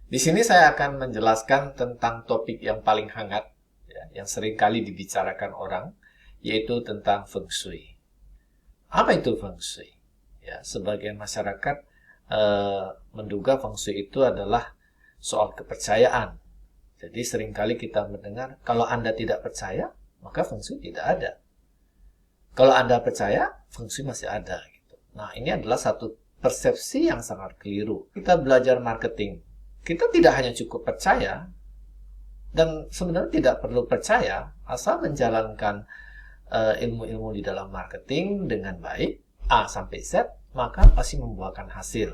Di sini saya akan menjelaskan tentang topik yang paling hangat, ya, yang sering kali dibicarakan orang, yaitu tentang Feng Shui. Apa itu Feng Shui? Ya, sebagian masyarakat menduga Feng Shui itu adalah soal kepercayaan. Jadi seringkali kita mendengar, kalau Anda tidak percaya, maka Feng Shui tidak ada. Kalau Anda percaya, Feng Shui masih ada. Gitu. Nah, ini adalah satu persepsi yang sangat keliru. Kita belajar marketing. Kita tidak hanya cukup percaya, dan sebenarnya tidak perlu percaya, asal menjalankan ilmu-ilmu di dalam marketing dengan baik, A sampai Z, maka pasti membuahkan hasil.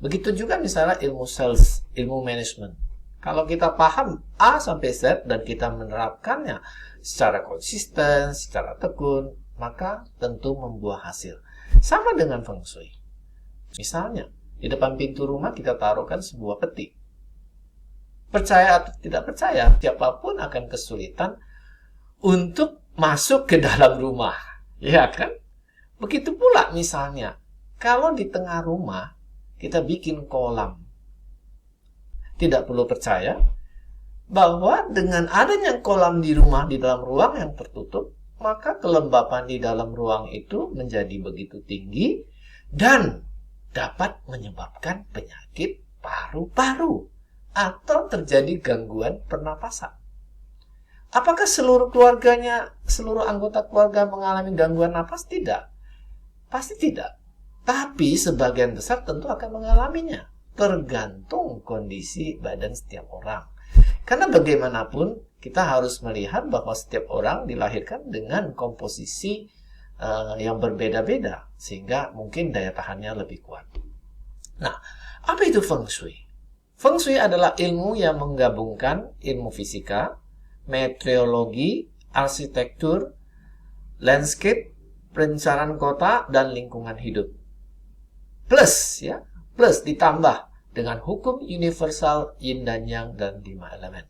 Begitu juga misalnya ilmu sales, ilmu manajemen. Kalau kita paham A sampai Z dan kita menerapkannya secara konsisten, secara tekun, maka tentu membuah hasil. Sama dengan Feng Shui. Misalnya, di depan pintu rumah kita taruhkan sebuah peti. Percaya atau tidak percaya, siapapun akan kesulitan untuk masuk ke dalam rumah. Ya kan? Begitu pula misalnya, kalau di tengah rumah kita bikin kolam. Tidak perlu percaya bahwa dengan adanya kolam di rumah di dalam ruang yang tertutup, maka kelembapan di dalam ruang itu menjadi begitu tinggi dan dapat menyebabkan penyakit paru-paru atau terjadi gangguan pernapasan. Apakah seluruh keluarganya, seluruh anggota keluarga mengalami gangguan napas? Tidak. Pasti tidak. Tapi sebagian besar tentu akan mengalaminya. Tergantung kondisi badan setiap orang. Karena bagaimanapun kita harus melihat bahwa setiap orang dilahirkan dengan komposisi yang berbeda-beda. Sehingga mungkin daya tahannya lebih kuat. Nah, apa itu Feng Shui? Feng Shui adalah ilmu yang menggabungkan ilmu fisika, meteorologi, arsitektur, landscape, perencanaan kota, dan lingkungan hidup. Plus ditambah dengan hukum universal yin dan yang dan 5 elemen.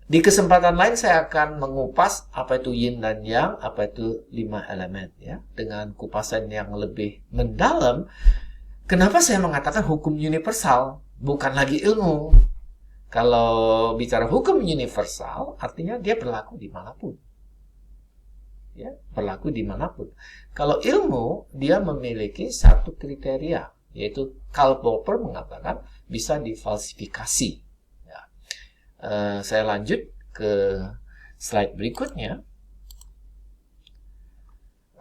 Di kesempatan lain saya akan mengupas apa itu yin dan yang, apa itu 5 elemen ya, dengan kupasan yang lebih mendalam. Kenapa saya mengatakan hukum universal, bukan lagi ilmu? Kalau bicara hukum universal, artinya dia berlaku dimanapun. Ya, berlaku dimanapun. Kalau ilmu, dia memiliki satu kriteria, yaitu Karl Popper mengatakan bisa difalsifikasi. Ya. Saya lanjut ke slide berikutnya.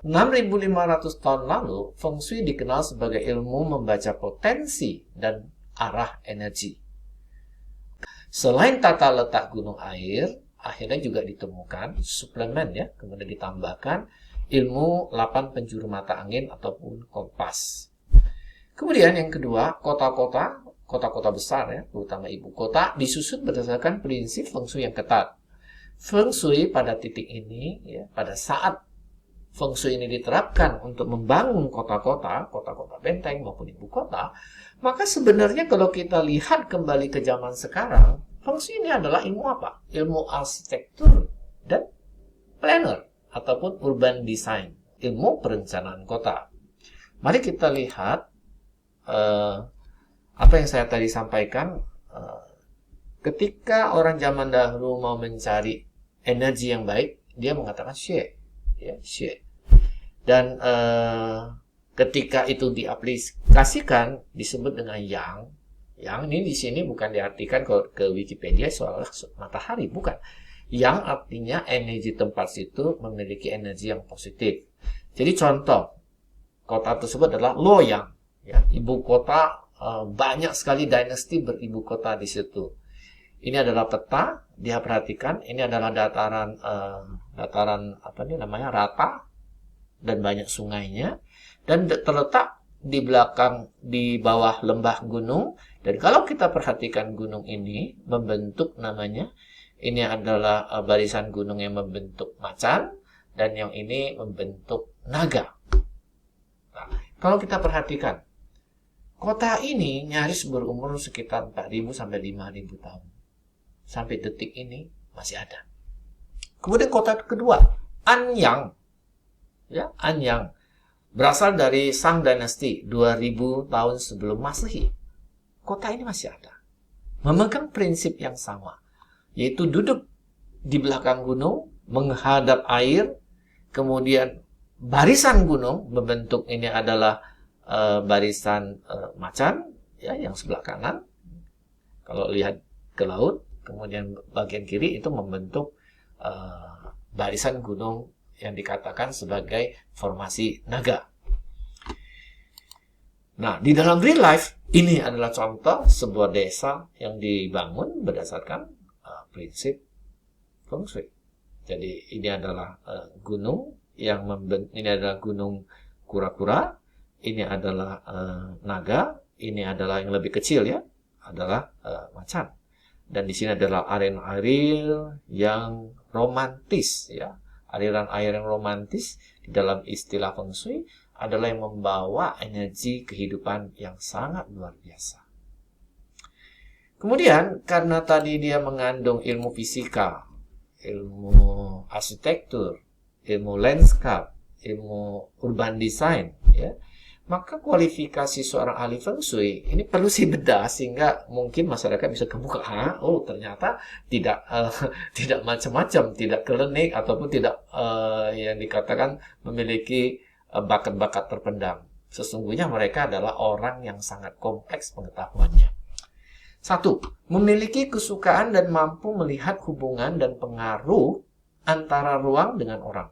6.500 tahun lalu, Feng Shui dikenal sebagai ilmu membaca potensi dan arah energi. Selain tata letak gunung air, akhirnya juga ditemukan suplemen ya, kemudian ditambahkan ilmu 8 penjuru mata angin ataupun kompas. Kemudian yang kedua, kota-kota besar ya, terutama ibu kota, disusun berdasarkan prinsip Feng Shui yang ketat. Feng Shui pada titik ini, ya, pada saat Feng Shui ini diterapkan untuk membangun kota-kota benteng maupun ibu kota, maka sebenarnya kalau kita lihat kembali ke zaman sekarang, Feng Shui ini adalah ilmu apa? Ilmu arsitektur dan planner ataupun urban design, ilmu perencanaan kota. Mari kita lihat apa yang saya tadi sampaikan. Ketika orang zaman dahulu mau mencari energi yang baik, dia mengatakan xue, ya, xue. Dan ketika itu diaplikasikan disebut dengan yang. Yang ini di sini bukan diartikan ke Wikipedia soal matahari, bukan. Yang artinya energi tempat situ memiliki energi yang positif. Jadi contoh kota tersebut adalah Luoyang, ya, ibu kota, banyak sekali dinasti beribu kota di situ. Ini adalah peta, dia perhatikan, ini adalah dataran apa ini namanya rata dan banyak sungainya, dan terletak di belakang, di bawah lembah gunung. Dan kalau kita perhatikan gunung ini membentuk namanya, ini adalah barisan gunung yang membentuk macan, dan yang ini membentuk naga. Nah, kalau kita perhatikan, kota ini nyaris berumur sekitar 4.000 sampai 5.000 tahun. Sampai detik ini masih ada. Kemudian kota kedua, Anyang. Ya, Anyang berasal dari Shang Dynasty 2000 tahun sebelum Masehi. Kota ini masih ada. memegang prinsip yang sama, yaitu duduk di belakang gunung, menghadap air, kemudian barisan gunung membentuk ini adalah barisan macan, ya, yang sebelah kanan. Kalau lihat ke laut, kemudian bagian kiri itu membentuk barisan gunung yang dikatakan sebagai formasi naga. Nah, di dalam real life, ini adalah contoh sebuah desa yang dibangun berdasarkan prinsip Feng Shui. Jadi ini adalah gunung ini adalah gunung kura-kura, ini adalah naga, ini adalah yang lebih kecil, ya, adalah macan. Dan di sini adalah air yang romantis, ya. Aliran air yang romantis di dalam istilah Feng Shui adalah yang membawa energi kehidupan yang sangat luar biasa. Kemudian, karena tadi dia mengandung ilmu fisika, ilmu arsitektur, ilmu landscape, ilmu urban design, ya, maka kualifikasi seorang ahli Feng Shui ini perlu bedah sehingga mungkin masyarakat bisa kebuka, oh ternyata tidak tidak macam-macam, tidak klinik ataupun tidak yang dikatakan memiliki bakat-bakat terpendam. Sesungguhnya mereka adalah orang yang sangat kompleks pengetahuannya. 1. Memiliki kesukaan dan mampu melihat hubungan dan pengaruh antara ruang dengan orang.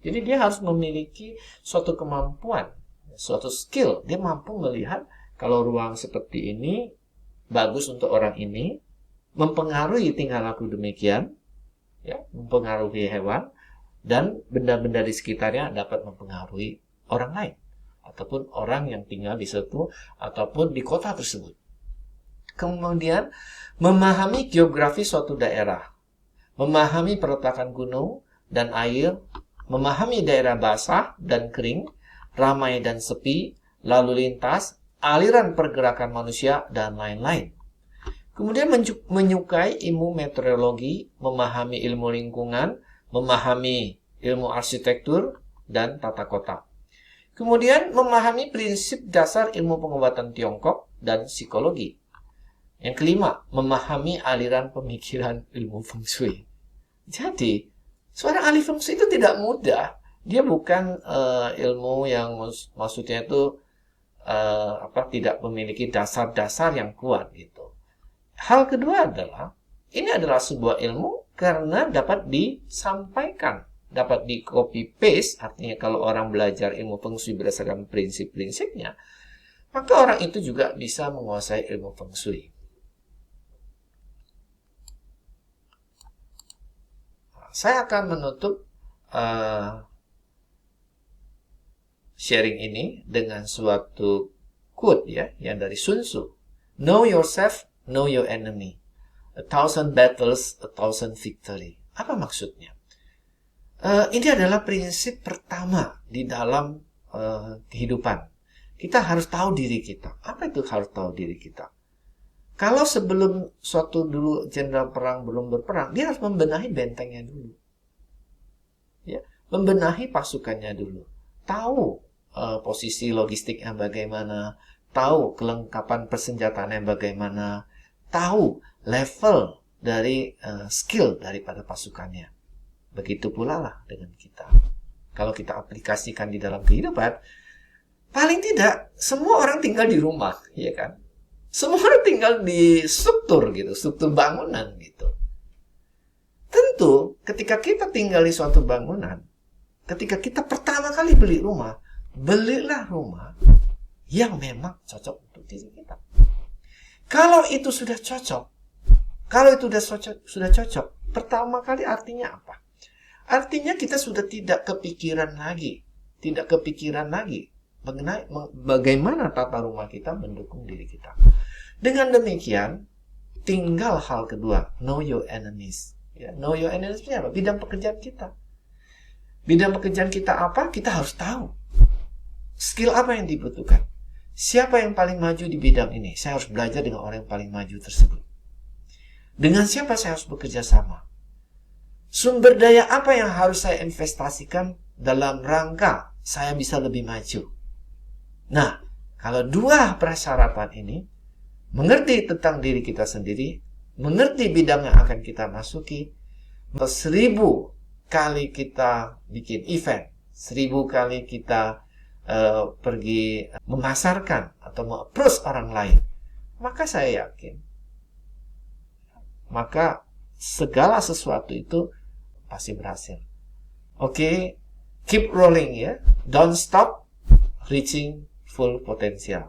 Jadi dia harus memiliki suatu kemampuan, suatu skill. Dia mampu melihat kalau ruang seperti ini bagus untuk orang ini, mempengaruhi tingkah laku demikian, ya, mempengaruhi hewan, dan benda-benda di sekitarnya dapat mempengaruhi orang lain, ataupun orang yang tinggal di situ, ataupun di kota tersebut. Kemudian, memahami geografi suatu daerah, memahami perletakan gunung dan air, memahami daerah basah dan kering, ramai dan sepi, lalu lintas, aliran pergerakan manusia, dan lain-lain. Kemudian menyukai ilmu meteorologi, memahami ilmu lingkungan, memahami ilmu arsitektur, dan tata kota. Kemudian memahami prinsip dasar ilmu pengobatan Tiongkok dan psikologi. Yang kelima, memahami aliran pemikiran ilmu Feng Shui. Jadi, seorang ahli Feng Shui itu tidak mudah. Dia bukan ilmu yang maksudnya itu tidak memiliki dasar-dasar yang kuat gitu. Hal kedua adalah ini adalah sebuah ilmu karena dapat disampaikan, dapat di copy paste. Artinya kalau orang belajar ilmu Feng Shui berdasarkan prinsip-prinsipnya, maka orang itu juga bisa menguasai ilmu Feng Shui. Saya akan menutup sharing ini dengan suatu quote, ya, yang dari Sun Tzu. Know yourself, know your enemy. 1,000 battles, 1,000 victory. Apa maksudnya? Ini adalah prinsip pertama di dalam kehidupan. Kita harus tahu diri kita. Apa itu harus tahu diri kita? Kalau sebelum suatu dulu jenderal perang belum berperang, dia harus membenahi bentengnya dulu. Ya, membenahi pasukannya dulu. Tahu posisi logistiknya bagaimana, tahu kelengkapan persenjataannya bagaimana, tahu level dari skill daripada pasukannya. Begitu pula lah dengan kita. Kalau kita aplikasikan di dalam kehidupan, paling tidak semua orang tinggal di rumah, ya kan? Semua orang tinggal di struktur gitu, struktur bangunan gitu. Tentu ketika kita tinggal di suatu bangunan, ketika kita pertama kali beli rumah, belilah rumah yang memang cocok untuk diri kita. Kalau itu sudah cocok, sudah cocok, pertama kali artinya apa? Artinya kita sudah tidak kepikiran lagi mengenai bagaimana tata rumah kita mendukung diri kita. Dengan demikian, tinggal hal kedua, know your enemies. Ya, know your enemies apa? Bidang pekerjaan kita. Bidang pekerjaan kita apa? Kita harus tahu. Skill apa yang dibutuhkan? Siapa yang paling maju di bidang ini? Saya harus belajar dengan orang yang paling maju tersebut. Dengan siapa saya harus bekerja sama? Sumber daya apa yang harus saya investasikan dalam rangka saya bisa lebih maju? Nah, kalau dua persyaratan ini, mengerti tentang diri kita sendiri, mengerti bidang yang akan kita masuki. 1000 kali kita bikin event, 1000 kali kita pergi memasarkan atau meng-approach orang lain, maka saya yakin, maka segala sesuatu itu pasti berhasil. Oke, keep rolling ya, don't stop reaching full potential.